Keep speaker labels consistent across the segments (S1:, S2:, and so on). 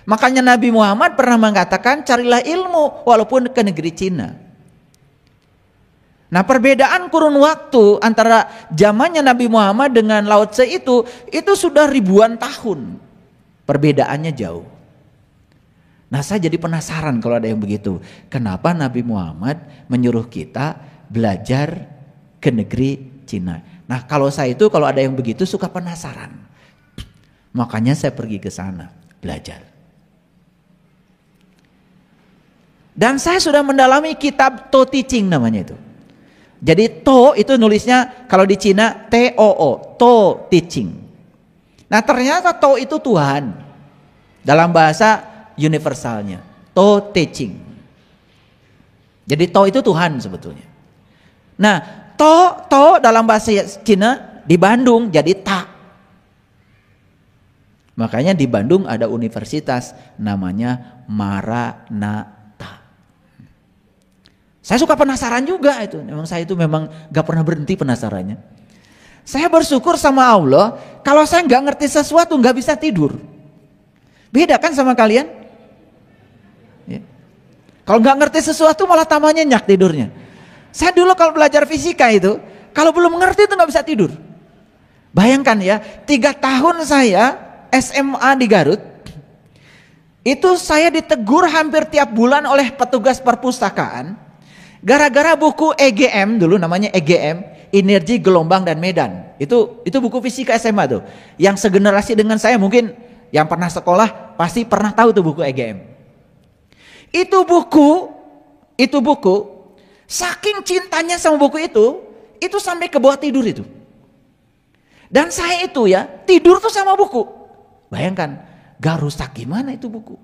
S1: Makanya Nabi Muhammad pernah mengatakan carilah ilmu walaupun ke negeri Cina. Nah, perbedaan kurun waktu antara zamannya Nabi Muhammad dengan Lao Tse itu sudah ribuan tahun. Perbedaannya jauh. Nah, saya jadi penasaran kalau ada yang begitu. Kenapa Nabi Muhammad menyuruh kita belajar ke negeri Cina? Nah, kalau saya itu kalau ada yang begitu suka penasaran. Makanya saya pergi ke sana belajar. Dan saya sudah mendalami kitab To Teaching namanya itu. Jadi To itu nulisnya kalau di Cina T-O-O, To Teaching. Nah, ternyata To itu Tuhan. Dalam bahasa universalnya, To Teaching. Jadi To itu Tuhan sebetulnya. Nah, To dalam bahasa Cina di Bandung jadi Ta. Makanya di Bandung ada universitas namanya Maranatha. Saya suka penasaran juga itu. Saya memang gak pernah berhenti penasarannya. Saya bersyukur sama Allah, kalau saya gak ngerti sesuatu gak bisa tidur. Beda kan sama kalian? Ya. Kalau gak ngerti sesuatu malah tambah nyenyak tidurnya. Saya dulu kalau belajar fisika itu, kalau belum ngerti itu gak bisa tidur. Bayangkan ya, 3 tahun saya SMA di Garut, itu saya ditegur hampir tiap bulan oleh petugas perpustakaan. Gara-gara buku EGM dulu namanya EGM, Energi, Gelombang dan Medan. Itu buku fisika SMA tuh. Yang segenerasi dengan saya mungkin yang pernah sekolah pasti pernah tahu tuh buku EGM. Itu buku saking cintanya sama buku itu sampai ke bawah tidur itu. Dan saya itu ya tidur tuh sama buku. Bayangkan, gak rusak gimana itu buku.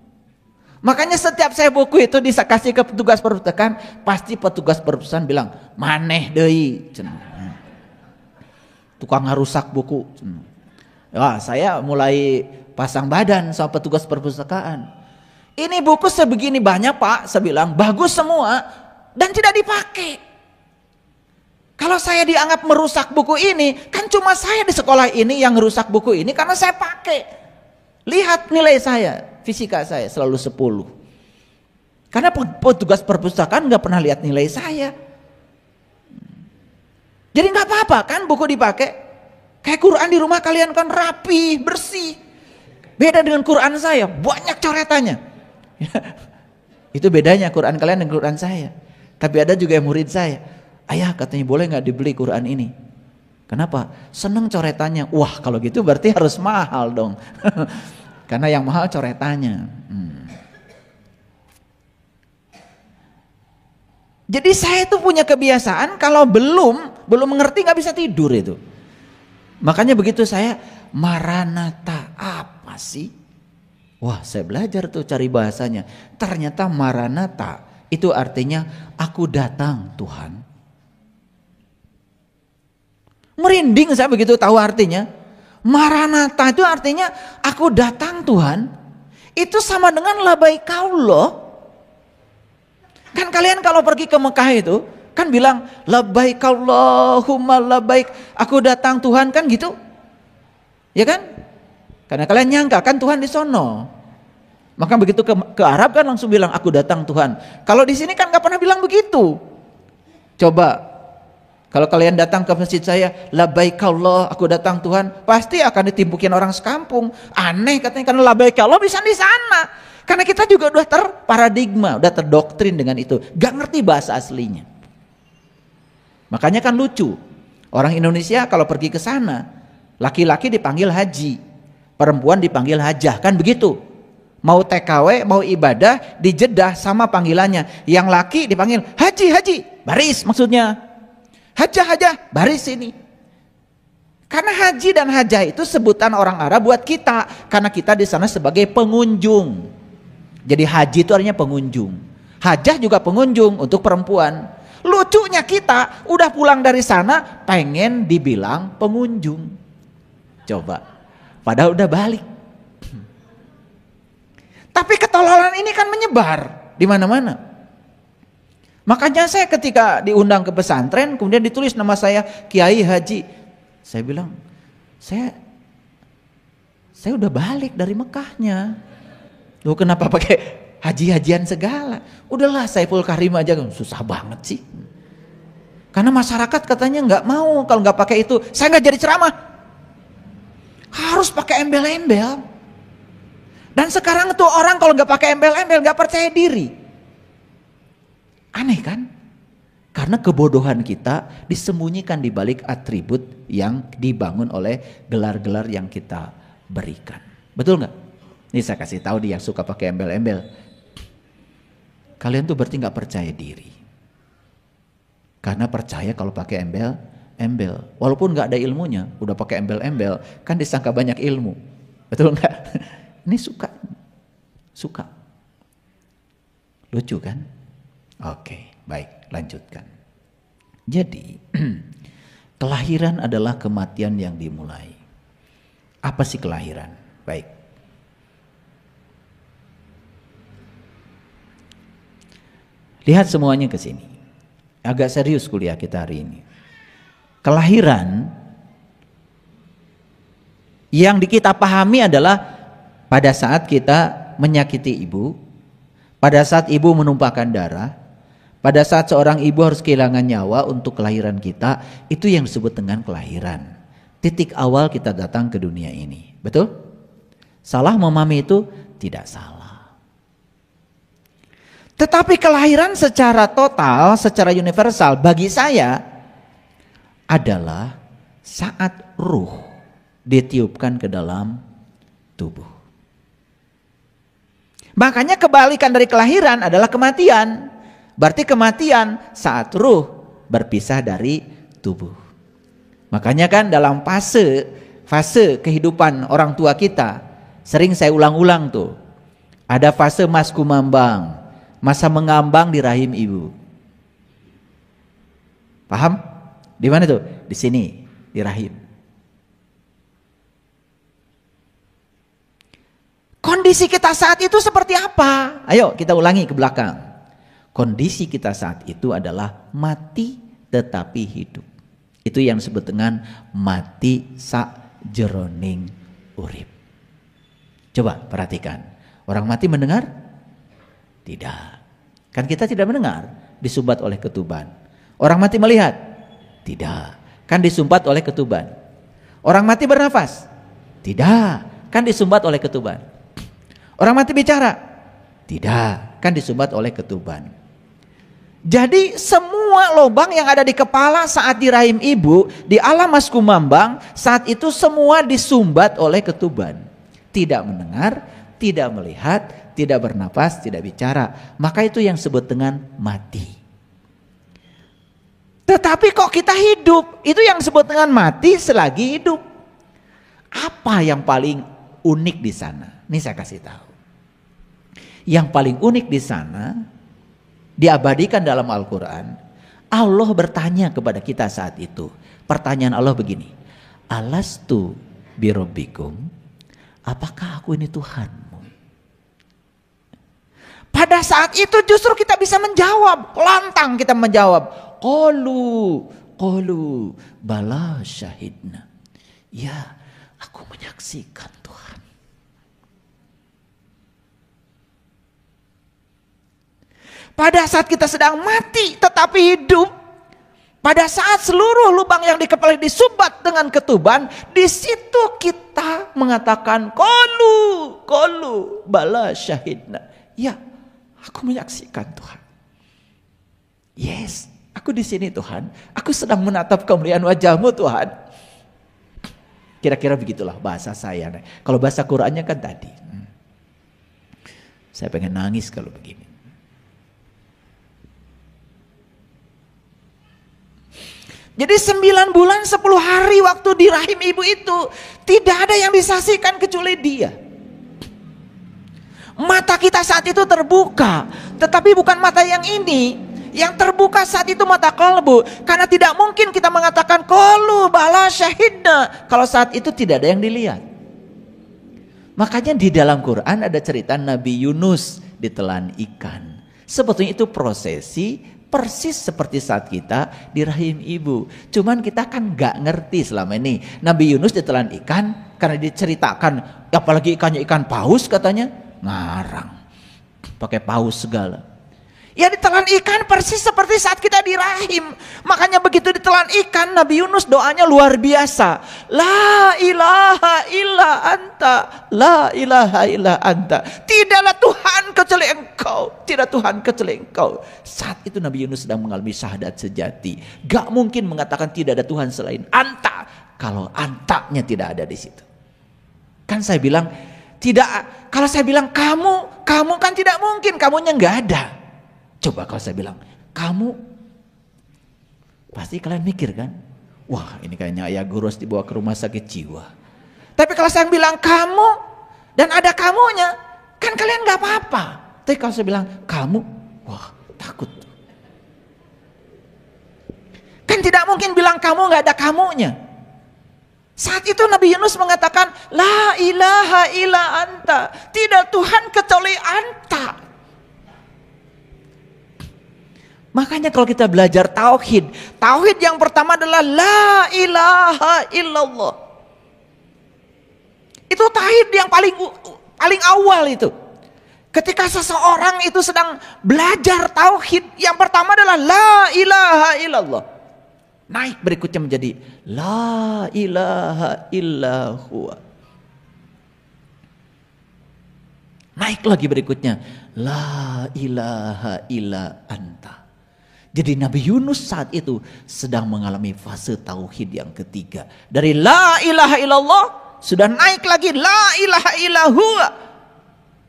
S1: Makanya setiap saya buku itu dikasih ke petugas perpustakaan, pasti petugas perpustakaan bilang, maneh deui. Tukang ngarusak buku. Wah, saya mulai pasang badan sama petugas perpustakaan. Ini buku sebegini banyak Pak, saya bilang, bagus semua dan tidak dipakai. Kalau saya dianggap merusak buku ini, kan cuma saya di sekolah ini yang merusak buku ini karena saya pakai. Lihat nilai saya. Fisika saya selalu 10. Karena petugas perpustakaan nggak pernah lihat nilai saya. Jadi nggak apa-apa kan buku dipakai. Kayak Quran di rumah kalian kan rapi, bersih. Beda dengan Quran saya, banyak coretannya. Itu bedanya Quran kalian dengan Quran saya. Tapi ada juga yang murid saya, ayah katanya boleh nggak dibeli Quran ini? Kenapa? Seneng coretannya. Wah, kalau gitu berarti harus mahal dong. Karena yang mahal coretannya. Jadi saya itu punya kebiasaan kalau belum mengerti nggak bisa tidur itu. Makanya begitu saya Maranatha apa sih? Wah, saya belajar tuh cari bahasanya. Ternyata Maranatha itu artinya aku datang Tuhan. Merinding saya begitu tahu artinya. Maranatha itu artinya aku datang Tuhan. Itu sama dengan labbaikallahumma. Kan kalian kalau pergi ke Mekah itu kan bilang labbaikallahumma labbaik, aku datang Tuhan, kan gitu. Ya kan? Karena kalian nyangka kan Tuhan di sono. Maka begitu ke Arab kan langsung bilang aku datang Tuhan. Kalau di sini kan gak pernah bilang begitu. Coba kalau kalian datang ke masjid saya, labbaikallahumma, aku datang Tuhan, pasti akan ditimpukin orang sekampung. Aneh katanya, karena labbaikallahumma bisa di sana. Karena kita juga udah terparadigma, udah terdoktrin dengan itu. Gak ngerti bahasa aslinya. Makanya kan lucu. Orang Indonesia kalau pergi ke sana, laki-laki dipanggil haji, perempuan dipanggil hajah, kan begitu. Mau TKW, mau ibadah, di Jeddah sama panggilannya. Yang laki dipanggil haji, baris maksudnya. Hajah, baris ini. Karena haji dan hajah itu sebutan orang Arab buat kita. Karena kita di sana sebagai pengunjung. Jadi haji itu artinya pengunjung. Hajah juga pengunjung untuk perempuan. Lucunya kita udah pulang dari sana pengen dibilang pengunjung. Coba. Padahal udah balik. Tapi ketololan ini kan menyebar di mana-mana. Makanya saya ketika diundang ke pesantren, kemudian ditulis nama saya Kiai Haji. Saya bilang, saya udah balik dari Mekahnya. Loh kenapa pakai haji-hajian segala? Udahlah Saiful Karim aja, susah banget sih. Karena masyarakat katanya nggak mau kalau nggak pakai itu. Saya nggak jadi ceramah. Harus pakai embel-embel. Dan sekarang tuh orang kalau nggak pakai embel-embel nggak percaya diri. Aneh kan? Karena kebodohan kita disembunyikan di balik atribut yang dibangun oleh gelar-gelar yang kita berikan. Betul nggak? Ini saya kasih tahu dia yang suka pakai embel-embel. Kalian tuh berarti nggak percaya diri. Karena percaya kalau pakai embel-embel. Walaupun nggak ada ilmunya, udah pakai embel-embel, kan disangka banyak ilmu. Betul nggak? Ini suka. Lucu kan? Oke, baik, lanjutkan. Jadi, kelahiran adalah kematian yang dimulai. Apa sih kelahiran? Baik. Lihat semuanya ke sini. Agak serius kuliah kita hari ini. Kelahiran yang kita pahami adalah pada saat kita menyakiti ibu, pada saat ibu menumpahkan darah, pada saat seorang ibu harus kehilangan nyawa untuk kelahiran kita, itu yang disebut dengan kelahiran. Titik awal kita datang ke dunia ini. Betul? Salah memahami itu? Tidak salah. Tetapi kelahiran secara total, secara universal bagi saya adalah saat ruh ditiupkan ke dalam tubuh. Makanya kebalikan dari kelahiran adalah kematian. Berarti kematian saat ruh berpisah dari tubuh. Makanya kan dalam fase kehidupan orang tua kita, sering saya ulang-ulang tuh. Ada fase mas kumambang, masa mengambang di rahim ibu. Paham? Di mana tuh? Di sini, di rahim. Kondisi kita saat itu seperti apa? Ayo kita ulangi ke belakang. Kondisi kita saat itu adalah mati tetapi hidup. Itu yang disebut dengan mati sakjeroning urip. Coba perhatikan. Orang mati mendengar? Tidak. Kan kita tidak mendengar, disumbat oleh ketuban. Orang mati melihat? Tidak. Kan disumbat oleh ketuban. Orang mati bernafas? Tidak. Kan disumbat oleh ketuban. Orang mati bicara? Tidak, kan disumbat oleh ketuban. Jadi semua lubang yang ada di kepala saat di rahim ibu, di alam mas kumambang, saat itu semua disumbat oleh ketuban. Tidak mendengar, tidak melihat, tidak bernapas, tidak bicara. Maka itu yang disebut dengan mati. Tetapi kok kita hidup? Itu yang disebut dengan mati selagi hidup. Apa yang paling unik di sana? Ini saya kasih tahu. Yang paling unik di sana diabadikan dalam Al-Quran. Allah bertanya kepada kita saat itu. Pertanyaan Allah begini. Alastu birabbikum? Apakah aku ini Tuhanmu? Pada saat itu justru kita bisa menjawab. Lantang kita menjawab. Qalu bala syahidna. Ya, aku menyaksikan Tuhan. Pada saat kita sedang mati tetapi hidup, pada saat seluruh lubang yang di kepala disumbat dengan ketuban, di situ kita mengatakan qalu bala syahidna. Ya, aku menyaksikan Tuhan. Yes, aku di sini Tuhan. Aku sedang menatap kemuliaan wajah-Mu Tuhan. Kira-kira begitulah bahasa saya. Kalau bahasa Qur'annya kan tadi. Saya pengen nangis kalau begini. Jadi 9 bulan 10 hari waktu di rahim ibu itu tidak ada yang disaksikan kecuali Dia. Mata kita saat itu terbuka, tetapi bukan mata yang ini. Yang terbuka saat itu mata kalbu, karena tidak mungkin kita mengatakan qalu bala syahidna kalau saat itu tidak ada yang dilihat. Makanya di dalam Quran ada cerita Nabi Yunus ditelan ikan. Sebetulnya itu prosesi persis seperti saat kita di rahim ibu. Cuman kita kan gak ngerti selama ini. Nabi Yunus ditelan ikan karena diceritakan, apalagi ikannya ikan paus katanya. ngarang, pakai paus segala. Ya ditelan ikan persis seperti saat kita di rahim. Makanya begitu ditelan ikan, Nabi Yunus doanya luar biasa. La ilaha illa anta, la ilaha illa anta. Tidaklah Tuhan kecuali engkau, tidak Tuhan kecuali engkau. Saat itu Nabi Yunus sedang mengalami syahadat sejati. Gak mungkin mengatakan tidak ada Tuhan selain anta, kalau antanya tidak ada di situ. Kan saya bilang tidak. Kalau saya bilang kamu kan tidak mungkin, kamunya nggak ada. Coba kalau saya bilang kamu, pasti kalian mikir kan, wah ini kayaknya ayah Gurus dibawa ke rumah sakit jiwa. Tapi kalau saya bilang kamu dan ada kamunya, kan kalian nggak apa-apa. Tapi kalau saya bilang kamu, wah takut. Kan tidak mungkin bilang kamu nggak ada kamunya. Saat itu Nabi Yunus mengatakan, la ilaha illa anta, tidak Tuhan kecuali anta. Makanya kalau kita belajar tauhid yang pertama adalah la ilaha illallah. Itu tauhid yang paling awal itu. Ketika seseorang itu sedang belajar tauhid, yang pertama adalah la ilaha illallah. Naik berikutnya menjadi la ilaha illallah. Naik lagi berikutnya la ilaha illa anta. Jadi Nabi Yunus saat itu sedang mengalami fase tauhid yang ketiga. Dari la ilaha illallah sudah naik lagi la ilaha illallah.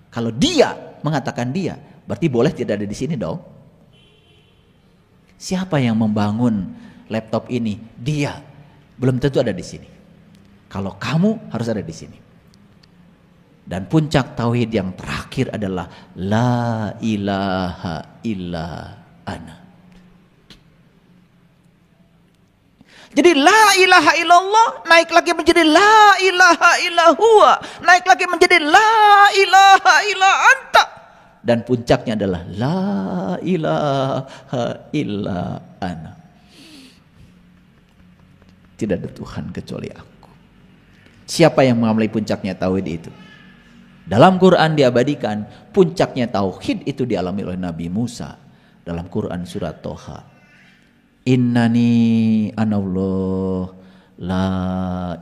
S1: Kalau dia mengatakan dia, berarti boleh tidak ada di sini dong. Siapa yang membangun laptop ini? Dia. Belum tentu ada di sini. Kalau kamu harus ada di sini. Dan puncak tauhid yang terakhir adalah la ilaha illa ana. Jadi la ilaha illallah naik lagi menjadi la ilaha illallah, naik lagi menjadi la ilaha illa anta, dan puncaknya adalah la ilaha illa ana. Tidak ada Tuhan kecuali aku. Siapa yang mengalami puncaknya tauhid itu? Dalam Quran diabadikan puncaknya tauhid itu dialami oleh Nabi Musa dalam Quran surat Toha. Innani anallah la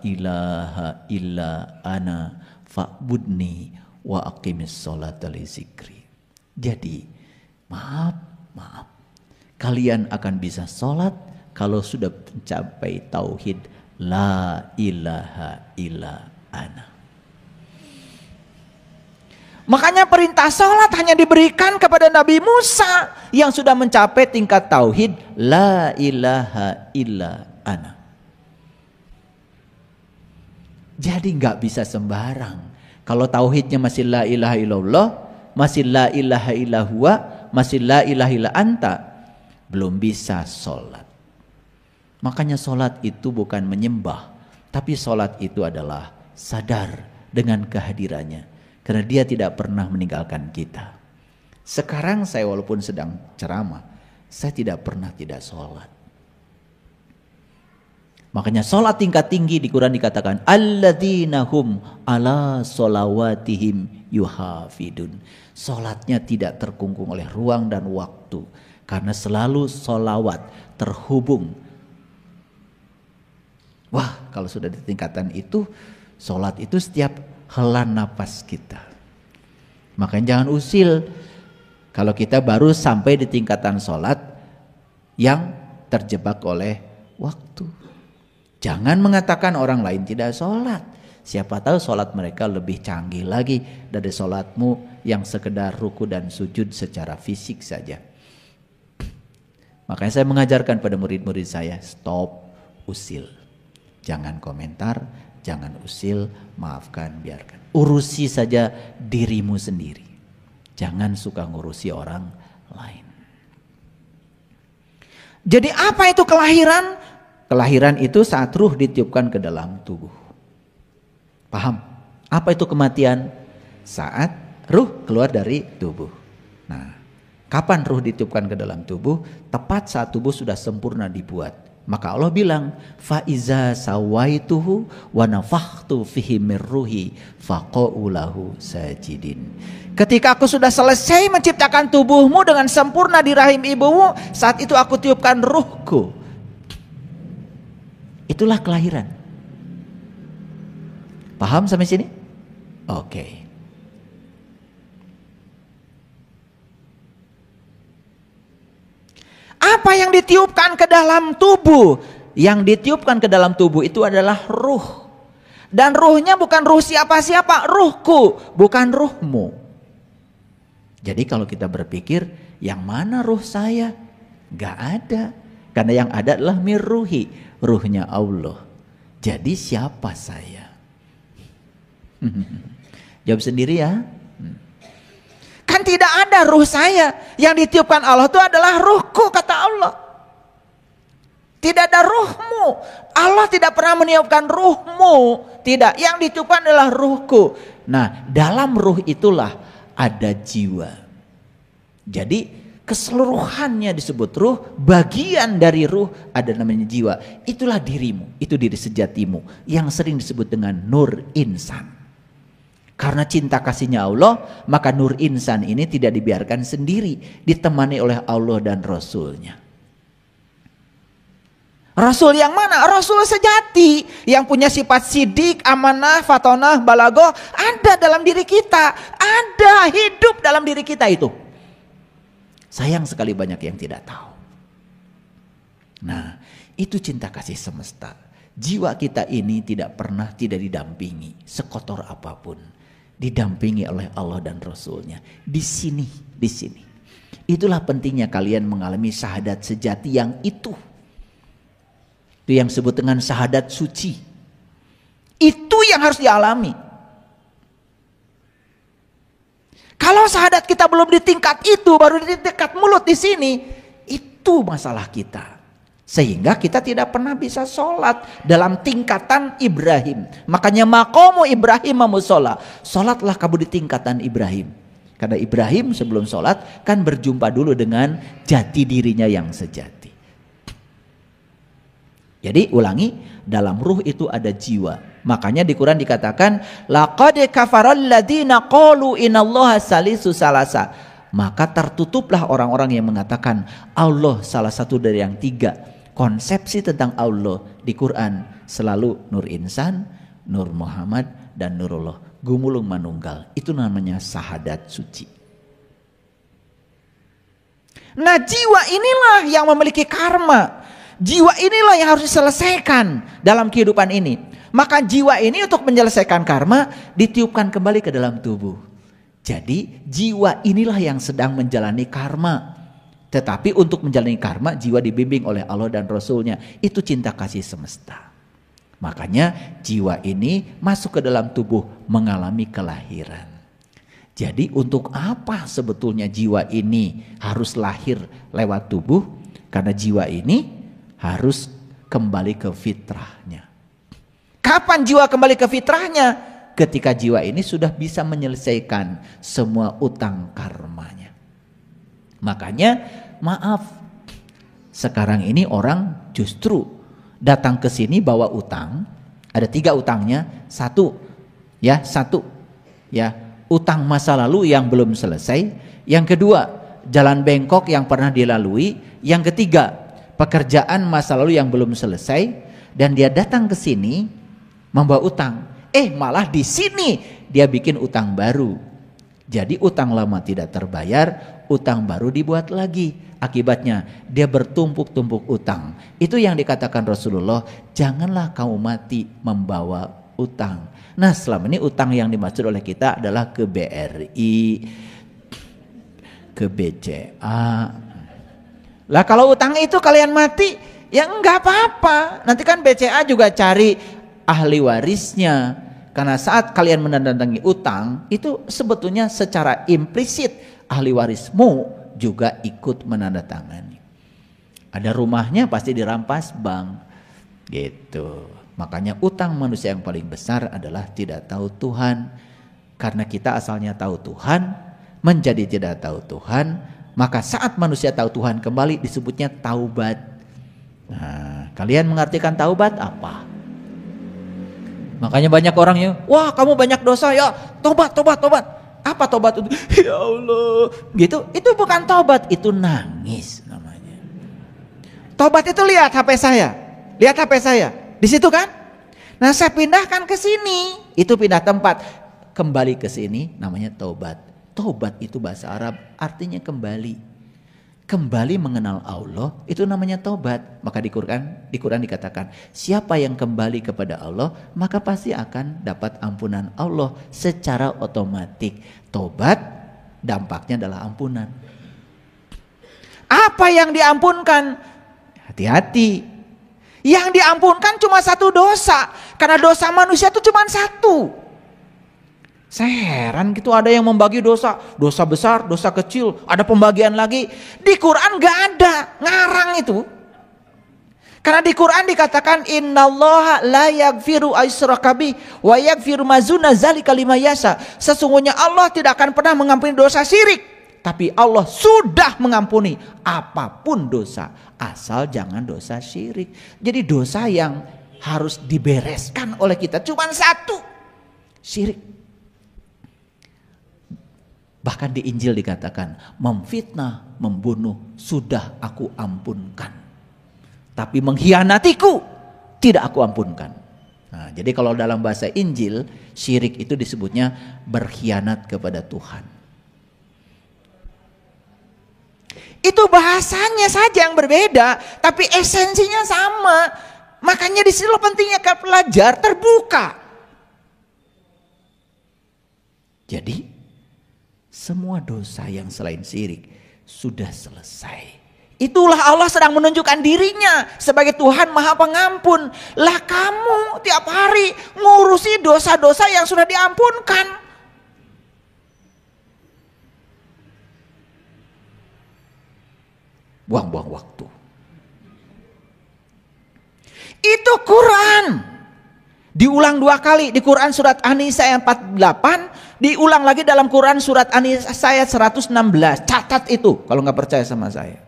S1: ilaha illa ana fa'budni wa aqimis sholata li zikri. Jadi maaf kalian akan bisa sholat kalau sudah mencapai tauhid la ilaha illa ana. Makanya perintah sholat hanya diberikan kepada Nabi Musa yang sudah mencapai tingkat tauhid la ilaha illa ana. Jadi nggak bisa sembarang. Kalau tauhidnya masih la ilaha illallah, masih la ilaha illahua, masih la ilaha illa anta, belum bisa sholat. Makanya sholat itu bukan menyembah, tapi sholat itu adalah sadar dengan kehadirannya. Karena dia tidak pernah meninggalkan kita. Sekarang saya walaupun sedang ceramah, saya tidak pernah tidak sholat. Makanya sholat tingkat tinggi di Quran dikatakan alladzina hum ala sholawatihim yuhafidun. Sholatnya tidak terkungkung oleh ruang dan waktu. Karena selalu sholawat terhubung. Wah, kalau sudah di tingkatan itu, sholat itu setiap hela napas kita. Makanya jangan usil kalau kita baru sampai di tingkatan sholat yang terjebak oleh waktu. Jangan mengatakan orang lain tidak sholat. Siapa tahu sholat mereka lebih canggih lagi dari sholatmu yang sekedar ruku dan sujud secara fisik saja. Makanya saya mengajarkan pada murid-murid saya, stop usil. Jangan komentar, jangan usil, maafkan, biarkan. Urusi saja dirimu sendiri. Jangan suka ngurusi orang lain. Jadi apa itu kelahiran? Kelahiran itu saat ruh ditiupkan ke dalam tubuh. Paham? Apa itu kematian? Saat ruh keluar dari tubuh. Nah, kapan ruh ditiupkan ke dalam tubuh? Tepat saat tubuh sudah sempurna dibuat. Maka Allah bilang, fa iza sawaituhu wa nafakhtu fihi mir ruhi faqa'u lahu sajidin. Ketika aku sudah selesai menciptakan tubuhmu dengan sempurna di rahim ibumu, saat itu aku tiupkan ruhku. Itulah kelahiran. Paham sampai sini? Oke. Apa yang ditiupkan ke dalam tubuh? Yang ditiupkan ke dalam tubuh itu adalah ruh. Dan ruhnya bukan ruh siapa-siapa, ruhku, bukan ruhmu. Jadi kalau kita berpikir, yang mana ruh saya? Gak ada. Karena yang ada adalah mirruhi, ruhnya Allah. Jadi siapa saya? Jawab sendiri ya. Kan tidak ada ruh saya. Yang ditiupkan Allah itu adalah ruhku, kata Allah. Tidak ada ruhmu. Allah tidak pernah meniupkan ruhmu. Tidak, yang ditiupkan adalah ruhku. Nah, dalam ruh itulah ada jiwa. Jadi keseluruhannya disebut ruh. Bagian dari ruh ada namanya jiwa. Itulah dirimu, itu diri sejatimu. Yang sering disebut dengan nur insan. Karena cinta kasihnya Allah, maka nur insan ini tidak dibiarkan sendiri, ditemani oleh Allah dan Rasulnya. Rasul yang mana? Rasul sejati, yang punya sifat sidik, amanah, fatonah, balagoh, ada dalam diri kita, ada hidup dalam diri kita itu. Sayang sekali banyak yang tidak tahu. Nah, itu cinta kasih semesta. Jiwa kita ini tidak pernah tidak didampingi, sekotor apapun. Didampingi oleh Allah dan Rasulnya. Di sini. Itulah pentingnya kalian mengalami syahadat sejati yang itu. Itu yang disebut dengan syahadat suci. Itu yang harus dialami. Kalau syahadat kita belum di tingkat itu, baru di tingkat mulut di sini, itu masalah kita. Sehingga kita tidak pernah bisa sholat dalam tingkatan Ibrahim. Makanya maqamu Ibrahim musola. Sholatlah kamu di tingkatan Ibrahim. Karena Ibrahim sebelum sholat kan berjumpa dulu dengan jati dirinya yang sejati. Jadi ulangi, dalam ruh itu ada jiwa. Makanya di Quran dikatakan, laqad kafaral ladzina qalu inallaha salisu salasa. Maka tertutuplah orang-orang yang mengatakan Allah salah satu dari yang tiga. Konsepsi tentang Allah di Quran selalu Nur Insan, Nur Muhammad, dan Nurullah. Gumulung manunggal. Itu namanya syahadat suci. Nah, jiwa inilah yang memiliki karma. Jiwa inilah yang harus diselesaikan dalam kehidupan ini. Maka jiwa ini untuk menyelesaikan karma ditiupkan kembali ke dalam tubuh. Jadi jiwa inilah yang sedang menjalani karma. Tetapi untuk menjalani karma, jiwa dibimbing oleh Allah dan Rasulnya. Itu cinta kasih semesta. Makanya jiwa ini masuk ke dalam tubuh mengalami kelahiran. Jadi untuk apa sebetulnya jiwa ini harus lahir lewat tubuh? Karena jiwa ini harus kembali ke fitrahnya. Kapan jiwa kembali ke fitrahnya? Ketika jiwa ini sudah bisa menyelesaikan semua utang karmanya. Makanya maaf, sekarang ini orang justru datang ke sini bawa utang. Ada 3 utangnya. Satu ya, utang masa lalu yang belum selesai. Yang kedua, jalan bengkok yang pernah dilalui. Yang ketiga, pekerjaan masa lalu yang belum selesai. Dan dia datang ke sini membawa utang. Malah di sini dia bikin utang baru. Jadi utang lama tidak terbayar, utang baru dibuat lagi. Akibatnya dia bertumpuk-tumpuk utang. Itu yang dikatakan Rasulullah, janganlah kamu mati membawa utang. Nah, selama ini utang yang dimaksud oleh kita adalah ke BRI, ke BCA. Lah kalau utang itu kalian mati, ya enggak apa-apa. Nanti kan BCA juga cari ahli warisnya. Karena saat kalian menandatangani utang, itu sebetulnya secara implisit ahli warismu juga ikut menandatangani. Ada rumahnya pasti dirampas bank, gitu. Makanya utang manusia yang paling besar adalah tidak tahu Tuhan. Karena kita asalnya tahu Tuhan, menjadi tidak tahu Tuhan, maka saat manusia tahu Tuhan kembali disebutnya taubat. Nah, Kalian mengartikan taubat apa? Makanya banyak orang ya, wah kamu banyak dosa ya, tobat, tobat, tobat. Apa tobat itu? Ya Allah, gitu. Itu bukan tobat, itu nangis namanya. Tobat itu lihat HP saya, lihat HP saya, di situ kan? Nah saya pindahkan ke sini, itu pindah tempat, kembali ke sini, namanya tobat. Tobat itu bahasa Arab, artinya kembali. Kembali mengenal Allah, itu namanya tobat. Maka di Quran dikatakan, siapa yang kembali kepada Allah, maka pasti akan dapat ampunan Allah secara otomatis. Tobat dampaknya adalah ampunan. Apa yang diampunkan? Hati-hati. Yang diampunkan cuma satu dosa, karena dosa manusia itu cuma satu. Saya heran gitu, ada yang membagi dosa, dosa besar, dosa kecil, ada pembagian lagi. Di Quran gak ada, ngarang itu. Karena di Quran dikatakan innallaha la yaghfiru aysyraka bih wa yaghfiru mazuna zalika liman yasha. Sesungguhnya Allah tidak akan pernah mengampuni dosa syirik, tapi Allah sudah mengampuni apapun dosa, asal jangan dosa syirik. Jadi dosa yang harus dibereskan oleh kita cuma satu, syirik. Bahkan di Injil dikatakan, memfitnah, membunuh sudah aku ampunkan, tapi mengkhianatiku tidak aku ampunkan. Nah, jadi kalau dalam bahasa Injil, syirik itu disebutnya berkhianat kepada Tuhan. Itu bahasanya saja yang berbeda, tapi esensinya sama. Makanya di sini pentingnya ke pelajar terbuka. Jadi semua dosa yang selain syirik sudah selesai. Itulah Allah sedang menunjukkan dirinya sebagai Tuhan Maha Pengampun. Lah kamu tiap hari ngurusi dosa-dosa yang sudah diampunkan. Buang-buang waktu. Itu Quran. Diulang 2 kali di Quran surat An-Nisa ayat 48, diulang lagi dalam Quran surat An-Nisa ayat 116. Catat itu kalau nggak percaya sama saya.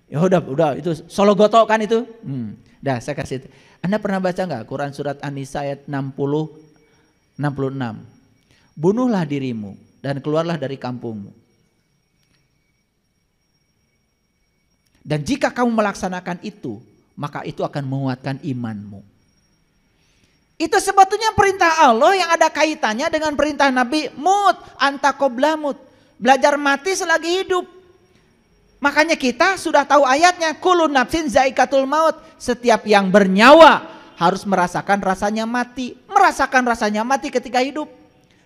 S1: Ya udah itu Solo Goto kan itu. Dah saya kasih. Anda pernah baca nggak Quran surat An-Nisa ayat 66? Bunuhlah dirimu dan keluarlah dari kampungmu. Dan jika kamu melaksanakan itu, maka itu akan menguatkan imanmu. Itu sebetulnya perintah Allah yang ada kaitannya dengan perintah Nabi Mut, anta qabla mut. Belajar mati selagi hidup. Makanya kita sudah tahu ayatnya, kullu nafsin zaikatul maut. Setiap yang bernyawa harus merasakan rasanya mati. Merasakan rasanya mati ketika hidup.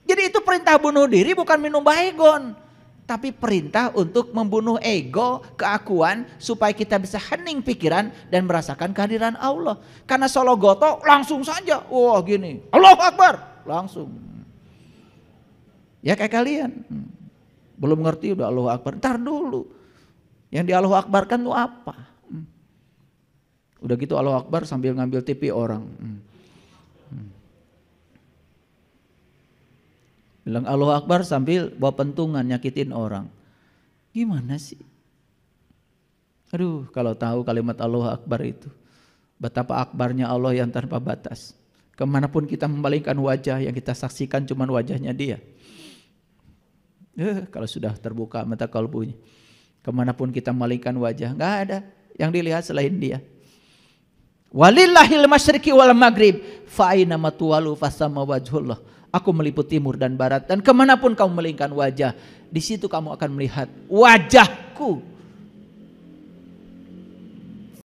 S1: Jadi itu perintah bunuh diri bukan minum baygon. Tapi perintah untuk membunuh ego, keakuan, supaya kita bisa hening pikiran dan merasakan kehadiran Allah. Karena Solo Goto langsung saja, wah gini, Allahu Akbar, langsung. Ya kayak kalian, belum ngerti udah Allahu Akbar, ntar dulu. Yang di Allahu Akbar kan itu apa? Udah gitu Allahu Akbar sambil ngambil TV orang. Bilang Allahu Akbar sambil bawa pentungan nyakitin orang. Gimana sih? Aduh, kalau tahu kalimat Allahu Akbar itu. Betapa akbarnya Allah yang tanpa batas. Kemanapun kita memalingkan wajah, yang kita saksikan cuma wajahnya Dia. Kalau sudah terbuka mata kalbunya. Kemanapun kita memalingkan wajah, nggak ada yang dilihat selain Dia. Walillahil masyriqi wal maghrib fa aina ma tuwallu fasamma wajhullah. Aku meliputi timur dan barat, dan kemanapun kamu melingkan wajah, di situ kamu akan melihat wajahku.